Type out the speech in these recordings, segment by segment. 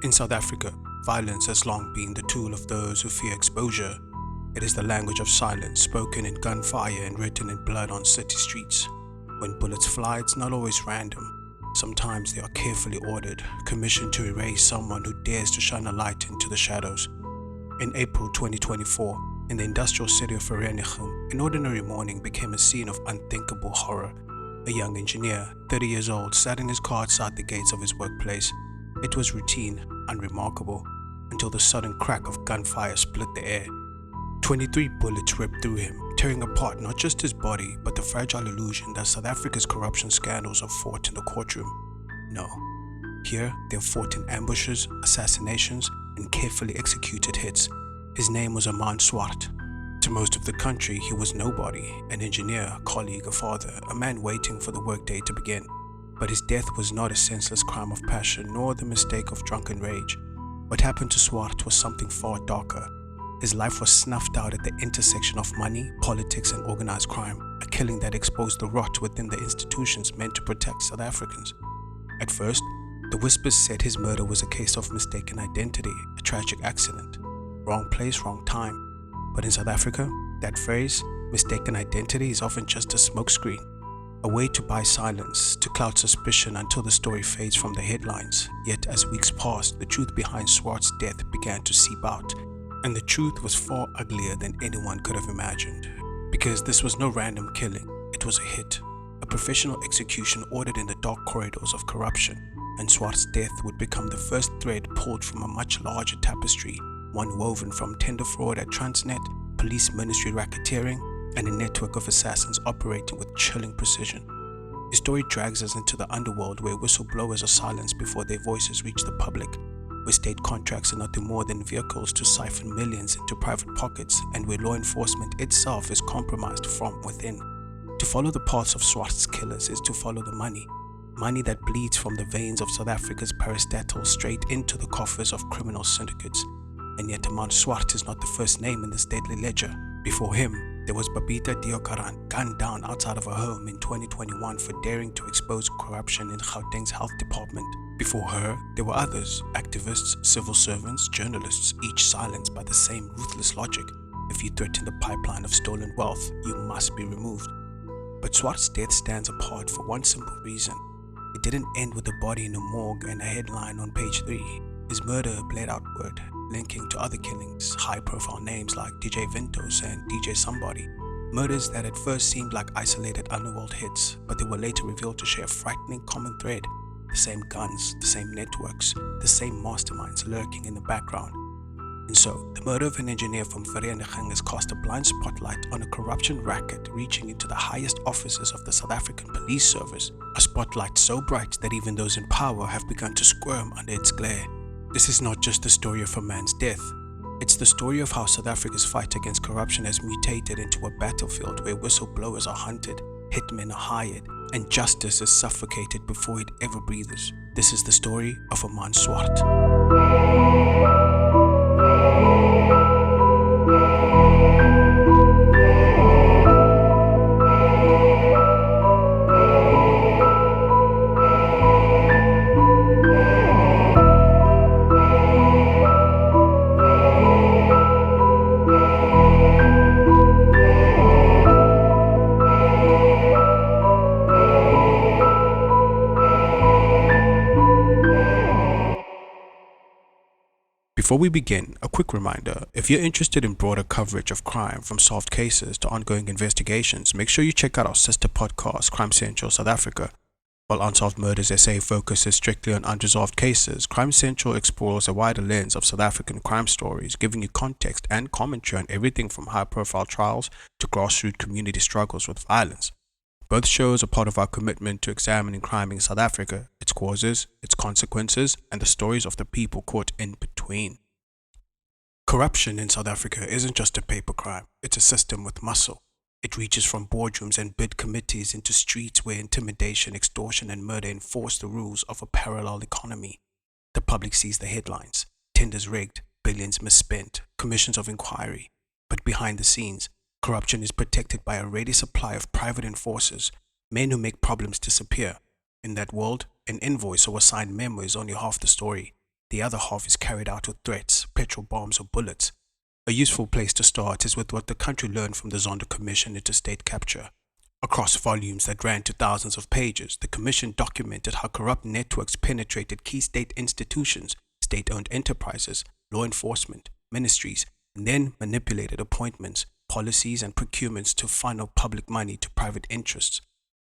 In South Africa, violence has long been the tool of those who fear exposure. It is the language of silence, spoken in gunfire and written in blood on city streets. When bullets fly, it's not always random. Sometimes they are carefully ordered, commissioned to erase someone who dares to shine a light into the shadows. In April 2024, in the industrial city of Vereeniging, an ordinary morning became a scene of unthinkable horror. A young engineer, 30 years old, sat in his car outside the gates of his workplace. It was routine, unremarkable, until the sudden crack of gunfire split the air. 23 bullets ripped through him, tearing apart not just his body, but the fragile illusion that South Africa's corruption scandals are fought in the courtroom. No. Here, they are fought in ambushes, assassinations, and carefully executed hits. His name was Armand Swart. To most of the country, he was nobody, an engineer, a colleague, a father, a man waiting for the workday to begin. But his death was not a senseless crime of passion, nor the mistake of drunken rage. What happened to Swart was something far darker. His life was snuffed out at the intersection of money, politics, and organized crime, a killing that exposed the rot within the institutions meant to protect South Africans. At first, the whispers said his murder was a case of mistaken identity, a tragic accident. Wrong place, wrong time. But in South Africa, that phrase, mistaken identity, is often just a smokescreen. A way to buy silence, to cloud suspicion until the story fades from the headlines. Yet as weeks passed, the truth behind Swart's death began to seep out. And the truth was far uglier than anyone could have imagined. Because this was no random killing, it was a hit. A professional execution ordered in the dark corridors of corruption. And Swart's death would become the first thread pulled from a much larger tapestry, one woven from tender fraud at Transnet, police ministry racketeering, and a network of assassins operating with chilling precision. His story drags us into the underworld where whistleblowers are silenced before their voices reach the public, where state contracts are nothing more than vehicles to siphon millions into private pockets, and where law enforcement itself is compromised from within. To follow the paths of Swart's killers is to follow the money that bleeds from the veins of South Africa's parastatal straight into the coffers of criminal syndicates. And yet Armand Swart is not the first name in this deadly ledger. Before him, there was Babita Diokaran, gunned down outside of her home in 2021 for daring to expose corruption in Gauteng's health department. Before her, there were others, activists, civil servants, journalists, each silenced by the same ruthless logic. If you threaten the pipeline of stolen wealth, you must be removed. But Swart's death stands apart for one simple reason. It didn't end with a body in a morgue and a headline on page 3. His murder bled outward, linking to other killings, high-profile names like DJ Ventos and DJ Somebody. Murders that at first seemed like isolated underworld hits, but they were later revealed to share a frightening common thread. The same guns, the same networks, the same masterminds lurking in the background. And so, the murder of an engineer from Vereeniging has cast a blind spotlight on a corruption racket reaching into the highest offices of the South African Police Service, a spotlight so bright that even those in power have begun to squirm under its glare. This is not just the story of a man's death. It's the story of how South Africa's fight against corruption has mutated into a battlefield where whistleblowers are hunted, hitmen are hired, and justice is suffocated before it ever breathes. This is the story of Armand Swart. Before we begin, a quick reminder, if you're interested in broader coverage of crime from solved cases to ongoing investigations, make sure you check out our sister podcast, Crime Central South Africa. While Unsolved Murders SA focuses strictly on unresolved cases, Crime Central explores a wider lens of South African crime stories, giving you context and commentary on everything from high-profile trials to grassroots community struggles with violence. Both shows are part of our commitment to examining crime in South Africa, its causes, its consequences, and the stories of the people caught in between. Corruption in South Africa isn't just a paper crime, it's a system with muscle. It reaches from boardrooms and bid committees into streets where intimidation, extortion, and murder enforce the rules of a parallel economy. The public sees the headlines, tenders rigged, billions misspent, commissions of inquiry. But behind the scenes, corruption is protected by a ready supply of private enforcers, men who make problems disappear. In that world, an invoice or a signed memo is only half the story. The other half is carried out with threats, petrol bombs, or bullets. A useful place to start is with what the country learned from the Zondo Commission into state capture. Across volumes that ran to thousands of pages, the Commission documented how corrupt networks penetrated key state institutions, state-owned enterprises, law enforcement, ministries, and then manipulated appointments, policies, and procurements to funnel public money to private interests.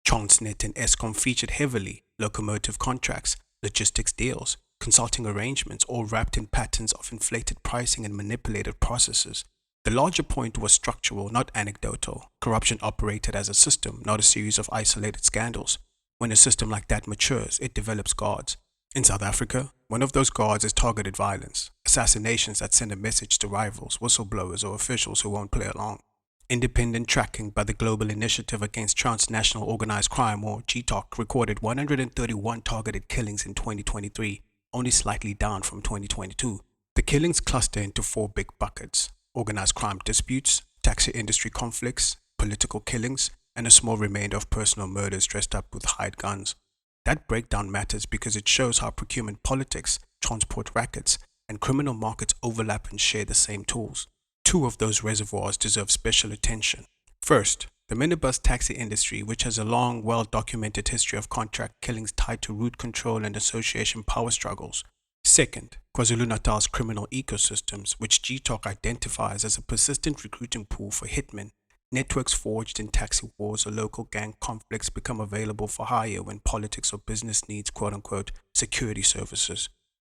Transnet and Eskom featured heavily: locomotive contracts, logistics deals, consulting arrangements, all wrapped in patterns of inflated pricing and manipulated processes. The larger point was structural, not anecdotal. Corruption operated as a system, not a series of isolated scandals. When a system like that matures, it develops guards. In South Africa, one of those guards is targeted violence, assassinations that send a message to rivals, whistleblowers, or officials who won't play along. Independent tracking by the Global Initiative Against Transnational Organized Crime, or GTOC, recorded 131 targeted killings in 2023, only slightly down from 2022. The killings cluster into four big buckets: organized crime disputes, taxi industry conflicts, political killings, and a small remainder of personal murders dressed up with hired guns. That breakdown matters because it shows how procurement politics, transport rackets, and criminal markets overlap and share the same tools. Two of those reservoirs deserve special attention. First, the minibus taxi industry, which has a long, well-documented history of contract killings tied to route control and association power struggles. Second, KwaZulu-Natal's criminal ecosystems, which GTOC identifies as a persistent recruiting pool for hitmen. Networks forged in taxi wars or local gang conflicts become available for hire when politics or business needs quote-unquote security services.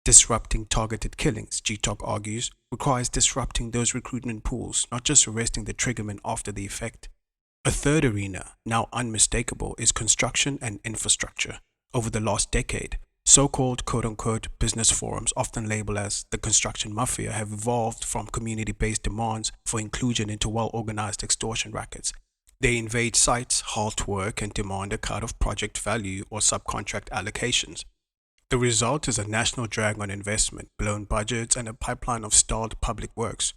Disrupting targeted killings, GTOC argues, requires disrupting those recruitment pools, not just arresting the triggerman after the effect. A third arena, now unmistakable, is construction and infrastructure. Over the last decade, so-called quote-unquote business forums, often labeled as the construction mafia, have evolved from community-based demands for inclusion into well-organized extortion rackets. They invade sites, halt work, and demand a cut of project value or subcontract allocations. The result is a national drag on investment, blown budgets, and a pipeline of stalled public works.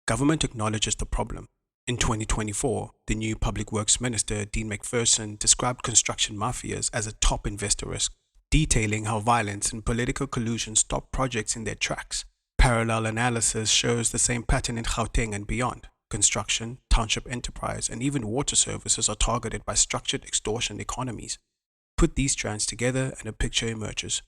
Government acknowledges the problem. In 2024, the new Public Works Minister, Dean McPherson, described construction mafias as a top investor risk, detailing how violence and political collusion stop projects in their tracks. Parallel analysis shows the same pattern in Gauteng and beyond. Construction, township enterprise, and even water services are targeted by structured extortion economies. Put these strands together and a picture emerges.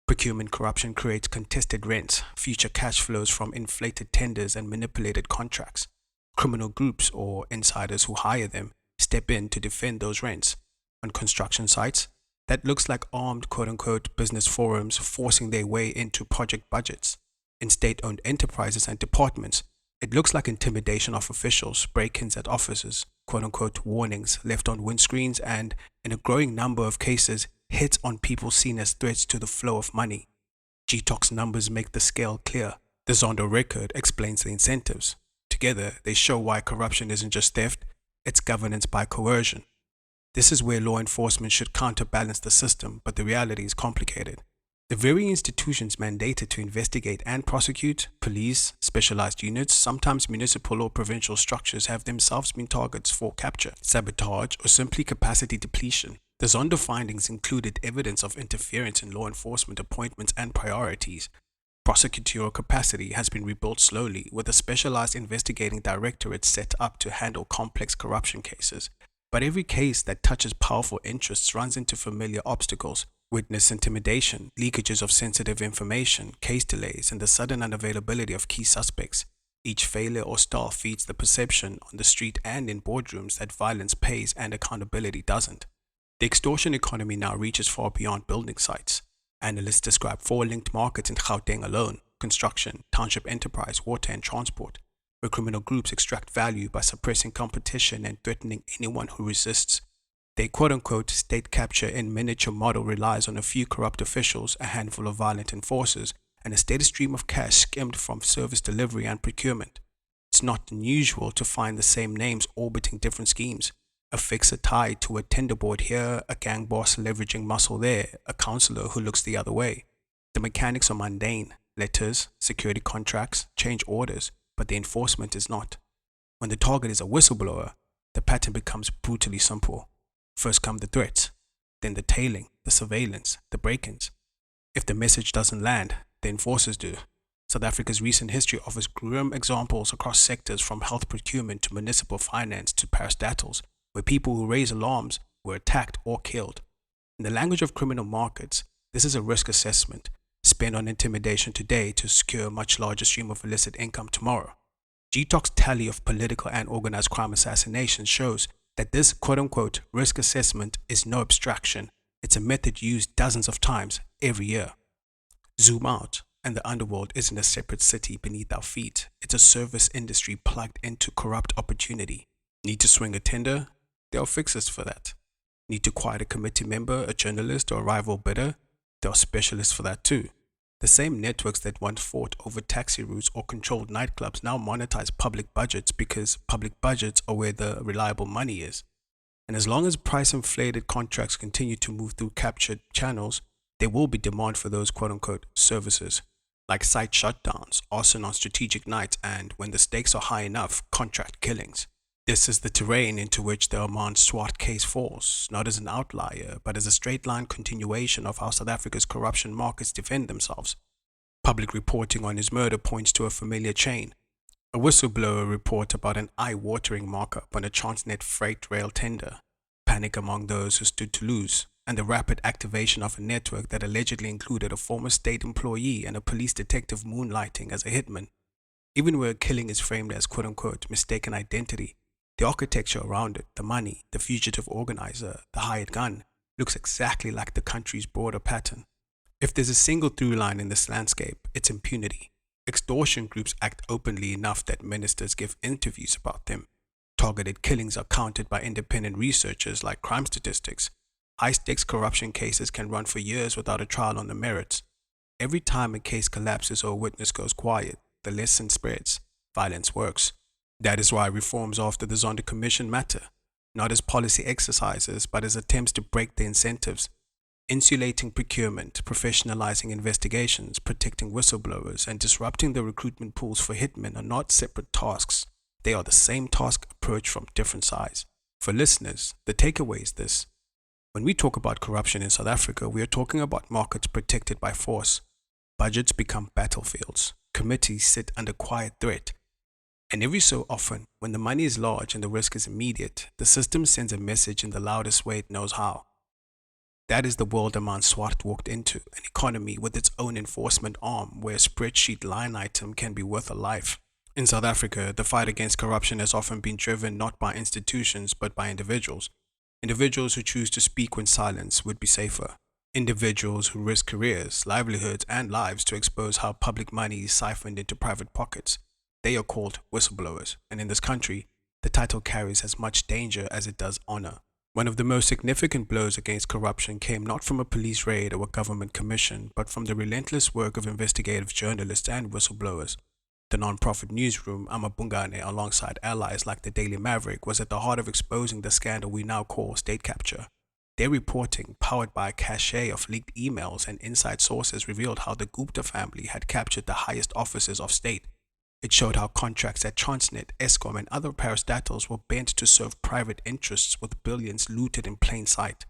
Procurement corruption creates contested rents, future cash flows from inflated tenders and manipulated contracts. Criminal groups, or insiders who hire them, step in to defend those rents. On construction sites, that looks like armed quote-unquote business forums forcing their way into project budgets. In state-owned enterprises and departments, it looks like intimidation of officials, break-ins at offices, quote-unquote warnings left on windscreens, and, in a growing number of cases, hits on people seen as threats to the flow of money. GTOC's numbers make the scale clear. The Zondo record explains the incentives. Together, they show why corruption isn't just theft, it's governance by coercion. This is where law enforcement should counterbalance the system, but the reality is complicated. The very institutions mandated to investigate and prosecute, police, specialized units, sometimes municipal or provincial structures, have themselves been targets for capture, sabotage, or simply capacity depletion. The Zondo findings included evidence of interference in law enforcement appointments and priorities. Prosecutorial capacity has been rebuilt slowly, with a specialized investigating directorate set up to handle complex corruption cases. But every case that touches powerful interests runs into familiar obstacles: witness intimidation, leakages of sensitive information, case delays, and the sudden unavailability of key suspects. Each failure or stall feeds the perception on the street and in boardrooms that violence pays and accountability doesn't. The extortion economy now reaches far beyond building sites. Analysts describe four linked markets in Gauteng alone: construction, township enterprise, water, and transport, where criminal groups extract value by suppressing competition and threatening anyone who resists. Their quote-unquote state capture in miniature model relies on a few corrupt officials, a handful of violent enforcers, and a steady stream of cash skimmed from service delivery and procurement. It's not unusual to find the same names orbiting different schemes: a fixer tied to a tender board here, a gang boss leveraging muscle there, a counselor who looks the other way. The mechanics are mundane: letters, security contracts, change orders, but the enforcement is not. When the target is a whistleblower, the pattern becomes brutally simple. First come the threats, then the tailing, the surveillance, the break-ins. If the message doesn't land, the enforcers do. South Africa's recent history offers grim examples across sectors from health procurement to municipal finance to parastatals, where people who raise alarms were attacked or killed. In the language of criminal markets, this is a risk assessment spent on intimidation today to secure a much larger stream of illicit income tomorrow. GTOC's tally of political and organized crime assassinations shows that this quote-unquote risk assessment is no abstraction. It's a method used dozens of times every year. Zoom out, and the underworld isn't a separate city beneath our feet. It's a service industry plugged into corrupt opportunity. Need to swing a tender? There are fixers for that. Need to quiet a committee member, a journalist, or a rival bidder? There are specialists for that too. The same networks that once fought over taxi routes or controlled nightclubs now monetize public budgets because public budgets are where the reliable money is. And as long as price-inflated contracts continue to move through captured channels, there will be demand for those quote-unquote services, like site shutdowns, arson on strategic nights, and, when the stakes are high enough, contract killings. This is the terrain into which the Armand Swart case falls, not as an outlier, but as a straight-line continuation of how South Africa's corruption markets defend themselves. Public reporting on his murder points to a familiar chain. A whistleblower report about an eye-watering markup on a Transnet freight rail tender, panic among those who stood to lose, and the rapid activation of a network that allegedly included a former state employee and a police detective moonlighting as a hitman. Even where a killing is framed as quote-unquote mistaken identity, the architecture around it, the money, the fugitive organizer, the hired gun, looks exactly like the country's broader pattern. If there's a single through line in this landscape, it's impunity. Extortion groups act openly enough that ministers give interviews about them. Targeted killings are counted by independent researchers like crime statistics. High-stakes corruption cases can run for years without a trial on the merits. Every time a case collapses or a witness goes quiet, the lesson spreads. Violence works. That is why reforms after the Zondo Commission matter, not as policy exercises, but as attempts to break the incentives. Insulating procurement, professionalizing investigations, protecting whistleblowers, and disrupting the recruitment pools for hitmen are not separate tasks. They are the same task approached from different sides. For listeners, the takeaway is this. When we talk about corruption in South Africa, we are talking about markets protected by force. Budgets become battlefields. Committees sit under quiet threat. And every so often, when the money is large and the risk is immediate, the system sends a message in the loudest way it knows how. That is the world Armand Swart walked into, an economy with its own enforcement arm where a spreadsheet line item can be worth a life. In South Africa, the fight against corruption has often been driven not by institutions but by individuals. Individuals who choose to speak when silence would be safer. Individuals who risk careers, livelihoods, and lives to expose how public money is siphoned into private pockets. They are called whistleblowers, and in this country, the title carries as much danger as it does honor. One of the most significant blows against corruption came not from a police raid or a government commission, but from the relentless work of investigative journalists and whistleblowers. The non-profit newsroom, Amabungane, alongside allies like the Daily Maverick, was at the heart of exposing the scandal we now call state capture. Their reporting, powered by a cache of leaked emails and inside sources, revealed how the Gupta family had captured the highest offices of state. It showed how contracts at Transnet, Eskom, and other parastatals were bent to serve private interests with billions looted in plain sight.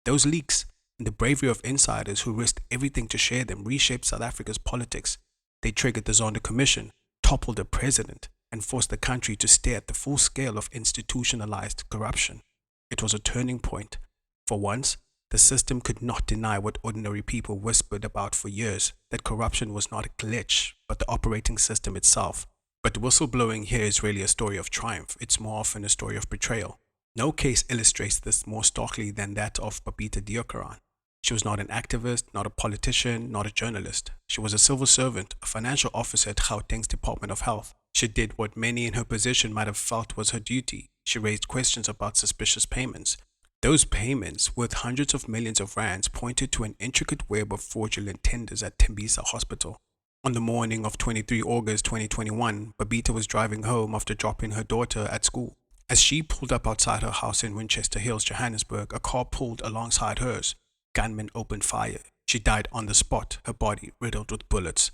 Those leaks, and the bravery of insiders who risked everything to share them, reshaped South Africa's politics. They triggered the Zondo Commission, toppled the president, and forced the country to stare at the full scale of institutionalized corruption. It was a turning point. For once, the system could not deny what ordinary people whispered about for years, that corruption was not a glitch, but the operating system itself. But whistleblowing here is really a story of triumph. It's more often a story of betrayal. No case illustrates this more starkly than that of Babita Deokaran. She was not an activist, not a politician, not a journalist. She was a civil servant, a financial officer at Gauteng's Department of Health. She did what many in her position might have felt was her duty. She raised questions about suspicious payments. Those payments, worth hundreds of millions of rands, pointed to an intricate web of fraudulent tenders at Tembisa Hospital. On the morning of 23 August 2021, Babita was driving home after dropping her daughter at school. As she pulled up outside her house in Winchester Hills, Johannesburg, a car pulled alongside hers. Gunmen opened fire. She died on the spot, her body riddled with bullets.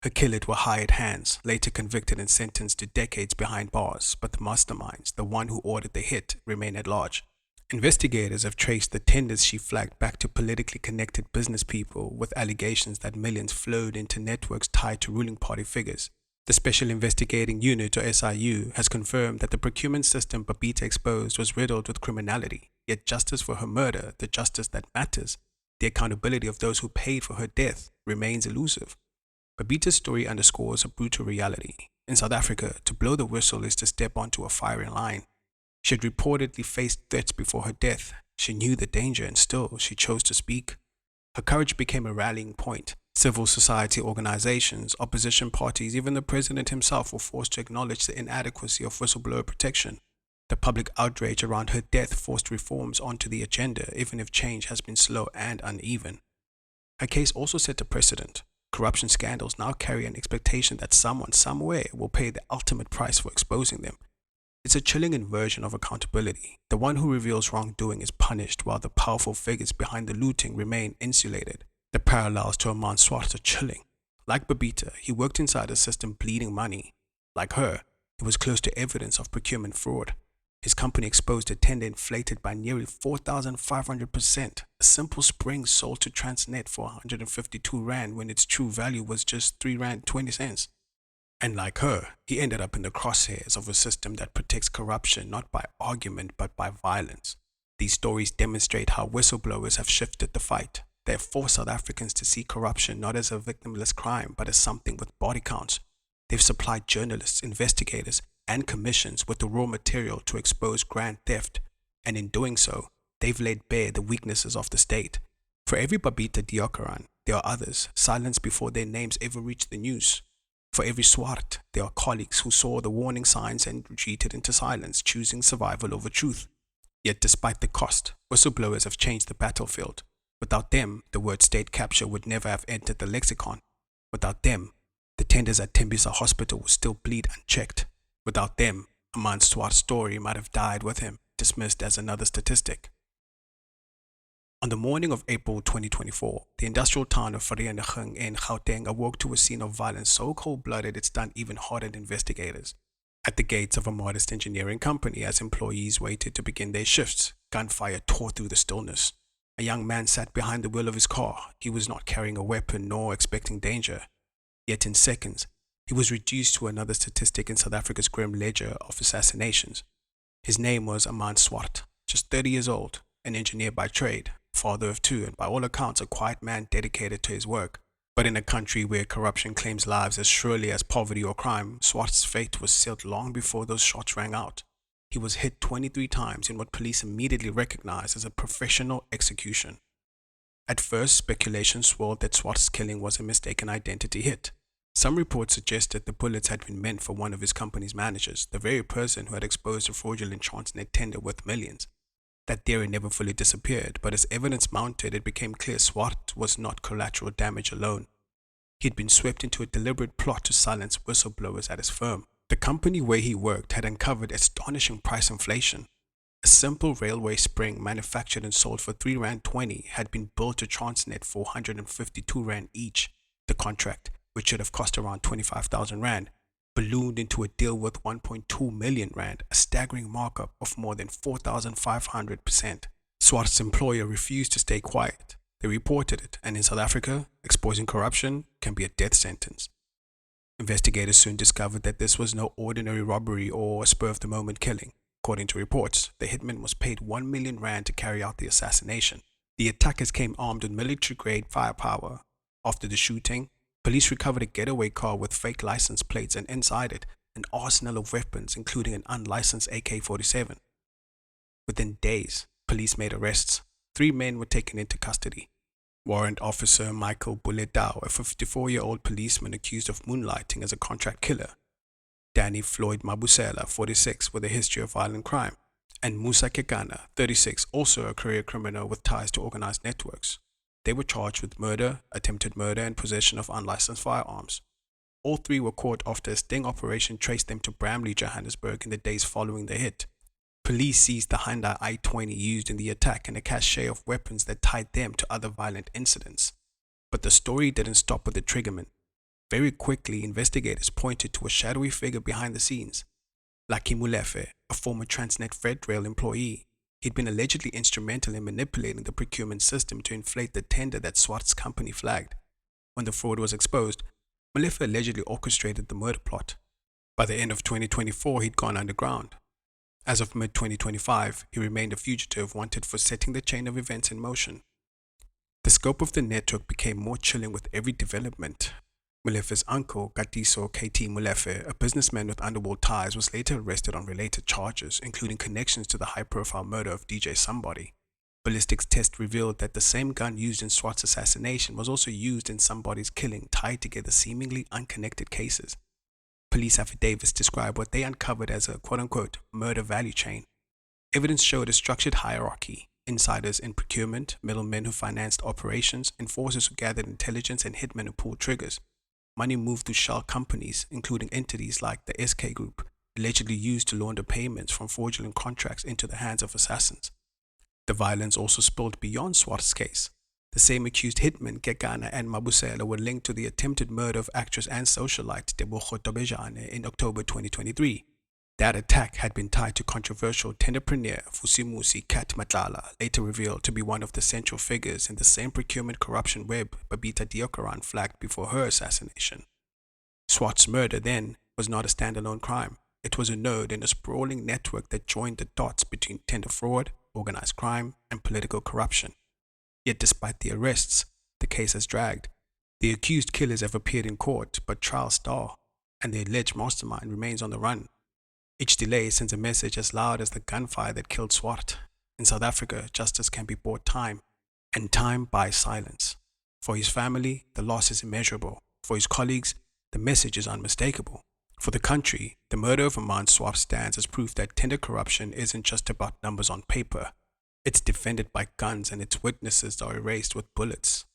Her killers were hired hands, later convicted and sentenced to decades behind bars, but the masterminds, the one who ordered the hit, remain at large. Investigators have traced the tenders she flagged back to politically connected business people with allegations that millions flowed into networks tied to ruling party figures. The Special Investigating Unit, or SIU, has confirmed that the procurement system Babita exposed was riddled with criminality, yet justice for her murder, the justice that matters, the accountability of those who paid for her death, remains elusive. Babita's story underscores a brutal reality. In South Africa, to blow the whistle is to step onto a firing line. She had reportedly faced threats before her death. She knew the danger and still she chose to speak. Her courage became a rallying point. Civil society organizations, opposition parties, even the president himself were forced to acknowledge the inadequacy of whistleblower protection. The public outrage around her death forced reforms onto the agenda, even if change has been slow and uneven. Her case also set a precedent. Corruption scandals now carry an expectation that someone somewhere will pay the ultimate price for exposing them. It's a chilling inversion of accountability. The one who reveals wrongdoing is punished while the powerful figures behind the looting remain insulated. The parallels to Armand Swart are chilling. Like Babita, he worked inside a system bleeding money. Like her, he was close to evidence of procurement fraud. His company exposed a tender inflated by nearly 4,500%. A simple spring sold to Transnet for 152 Rand when its true value was just 3 Rand 20 cents. And like her, he ended up in the crosshairs of a system that protects corruption not by argument but by violence. These stories demonstrate how whistleblowers have shifted the fight. They have forced South Africans to see corruption not as a victimless crime but as something with body counts. They've supplied journalists, investigators, and commissions with the raw material to expose grand theft, and in doing so, they've laid bare the weaknesses of the state. For every Babita Diokaran, there are others, silenced before their names ever reach the news. For every Swart, there are colleagues who saw the warning signs and retreated into silence, choosing survival over truth. Yet despite the cost, whistleblowers have changed the battlefield. Without them, the word state capture would never have entered the lexicon. Without them, the tenders at Tembisa Hospital would still bleed unchecked. Without them, Armand Swart's story might have died with him, dismissed as another statistic. On the morning of April 2024, the industrial town of Vereeniging in Gauteng awoke to a scene of violence so cold-blooded it stunned even hardened investigators. At the gates of a modest engineering company, as employees waited to begin their shifts, gunfire tore through the stillness. A young man sat behind the wheel of his car. He was not carrying a weapon nor expecting danger. Yet in seconds, he was reduced to another statistic in South Africa's grim ledger of assassinations. His name was Armand Swart, just 30 years old, an engineer by trade, father of two, and by all accounts a quiet man dedicated to his work. But in a country where corruption claims lives as surely as poverty or crime, Swart's fate was sealed long before those shots rang out. He was hit 23 times in what police immediately recognized as a professional execution. At first, speculation swirled that Swart's killing was a mistaken identity hit. Some reports suggested the bullets had been meant for one of his company's managers, the very person who had exposed a fraudulent Transnet tender worth millions. That theory never fully disappeared, but as evidence mounted, it became clear Swart was not collateral damage alone. He had been swept into a deliberate plot to silence whistleblowers at his firm. The company where he worked had uncovered astonishing price inflation. A simple railway spring manufactured and sold for 3 Rand 20 had been billed to Transnet for 152 Rand each. The contract, which should have cost around 25,000 Rand, ballooned into a deal worth 1.2 million Rand, a staggering markup of more than 4,500%. Swart's employer refused to stay quiet. They reported it, and in South Africa, exposing corruption can be a death sentence. Investigators soon discovered that this was no ordinary robbery or a spur-of-the-moment killing. According to reports, the hitman was paid 1 million Rand to carry out the assassination. The attackers came armed with military-grade firepower. After the shooting, police recovered a getaway car with fake license plates and inside it, an arsenal of weapons including an unlicensed AK-47. Within days, police made arrests. 3 men were taken into custody. Warrant Officer Michael Buletau, a 54-year-old policeman accused of moonlighting as a contract killer. Danny Floyd Mabusela, 46, with a history of violent crime. And Musa Kekana, 36, also a career criminal with ties to organized networks. They were charged with murder, attempted murder, and possession of unlicensed firearms. All 3 were caught after a sting operation traced them to Bramley, Johannesburg in the days following the hit. Police seized the Hyundai i20 used in the attack and a cache of weapons that tied them to other violent incidents. But the story didn't stop with the triggerman. Very quickly, investigators pointed to a shadowy figure behind the scenes. Lucky Mulefe, a former Transnet Freight Rail employee. He'd been allegedly instrumental in manipulating the procurement system to inflate the tender that Swart's company flagged. When the fraud was exposed, Molefe allegedly orchestrated the murder plot. By the end of 2024, he'd gone underground. As of mid-2025, he remained a fugitive wanted for setting the chain of events in motion. The scope of the network became more chilling with every development. Molefe's uncle, Katiso KT Molefe, a businessman with underworld ties, was later arrested on related charges, including connections to the high-profile murder of DJ Somebody. Ballistics tests revealed that the same gun used in Swart's assassination was also used in Somebody's killing, tied together seemingly unconnected cases. Police affidavits describe what they uncovered as a quote-unquote murder value chain. Evidence showed a structured hierarchy: insiders in procurement, middlemen who financed operations, enforcers who gathered intelligence, and hitmen who pulled triggers. Money moved through shell companies, including entities like the SK Group, allegedly used to launder payments from fraudulent contracts into the hands of assassins. The violence also spilled beyond Swart's case. The same accused hitmen, Kekana and Mabusela, were linked to the attempted murder of actress and socialite Tebogo Tobejane in October 2023. That attack had been tied to controversial tenderpreneur Fusimusi Kat Matlala, later revealed to be one of the central figures in the same procurement corruption web Babita Diokaran flagged before her assassination. Swart's murder, then, was not a standalone crime. It was a node in a sprawling network that joined the dots between tender fraud, organized crime, and political corruption. Yet despite the arrests, the case has dragged. The accused killers have appeared in court, but trials stall, and the alleged mastermind remains on the run. Each delay sends a message as loud as the gunfire that killed Swart. In South Africa, justice can be bought time, and time buys silence. For his family, the loss is immeasurable. For his colleagues, the message is unmistakable. For the country, the murder of Armand Swart stands as proof that tender corruption isn't just about numbers on paper. It's defended by guns, and its witnesses are erased with bullets.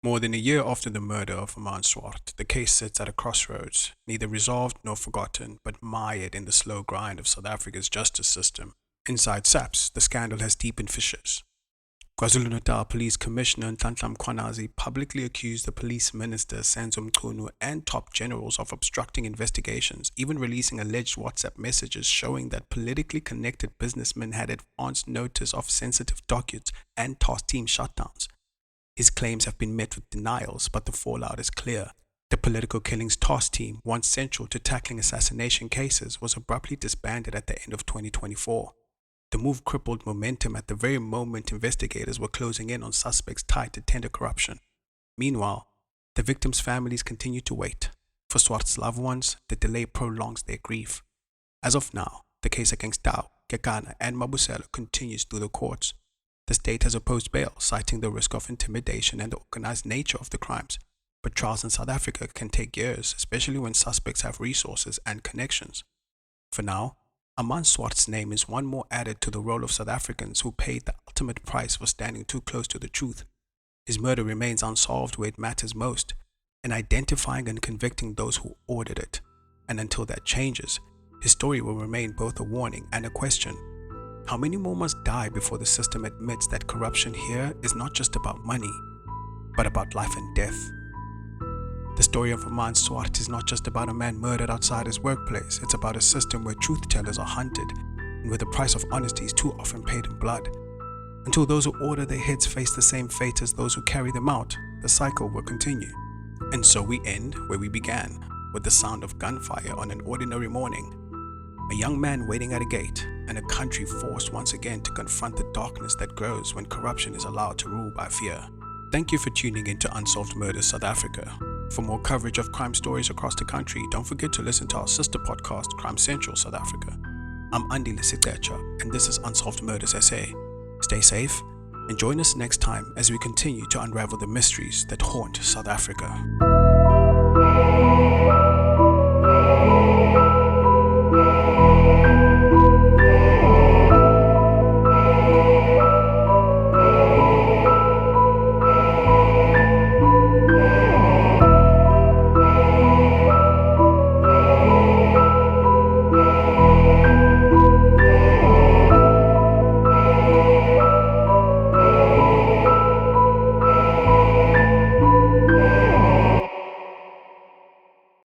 More than a year after the murder of Armand Swart, the case sits at a crossroads, neither resolved nor forgotten, but mired in the slow grind of South Africa's justice system. Inside SAPS, the scandal has deepened fissures. KwaZulu-Natal Police Commissioner Nhlanhla Mkhwanazi publicly accused the police minister Senzo Mchunu and top generals of obstructing investigations, even releasing alleged WhatsApp messages showing that politically connected businessmen had advance notice of sensitive documents and task team shutdowns. His claims have been met with denials, but the fallout is clear. The political killings task team, once central to tackling assassination cases, was abruptly disbanded at the end of 2024. The move crippled momentum at the very moment investigators were closing in on suspects tied to tender corruption. Meanwhile, the victims' families continue to wait. For Swart's loved ones, the delay prolongs their grief. As of now, the case against Tao, Kekana, and Mabusela continues through the courts. The state has opposed bail, citing the risk of intimidation and the organized nature of the crimes. But trials in South Africa can take years, especially when suspects have resources and connections. For now, Armand Swart's name is one more added to the roll of South Africans who paid the ultimate price for standing too close to the truth. His murder remains unsolved where it matters most, in identifying and convicting those who ordered it. And until that changes, his story will remain both a warning and a question. How many more must die before the system admits that corruption here is not just about money, but about life and death? The story of Armand Swart is not just about a man murdered outside his workplace. It's about a system where truth-tellers are hunted and where the price of honesty is too often paid in blood. Until those who order their heads face the same fate as those who carry them out, the cycle will continue. And so we end where we began, with the sound of gunfire on an ordinary morning. A young man waiting at a gate, and a country forced once again to confront the darkness that grows when corruption is allowed to rule by fear. Thank you for tuning into Unsolved Murders South Africa. For more coverage of crime stories across the country, don't forget to listen to our sister podcast, Crime Central South Africa. I'm Andile Sitecha, and this is Unsolved Murders SA. Stay safe, and join us next time as we continue to unravel the mysteries that haunt South Africa.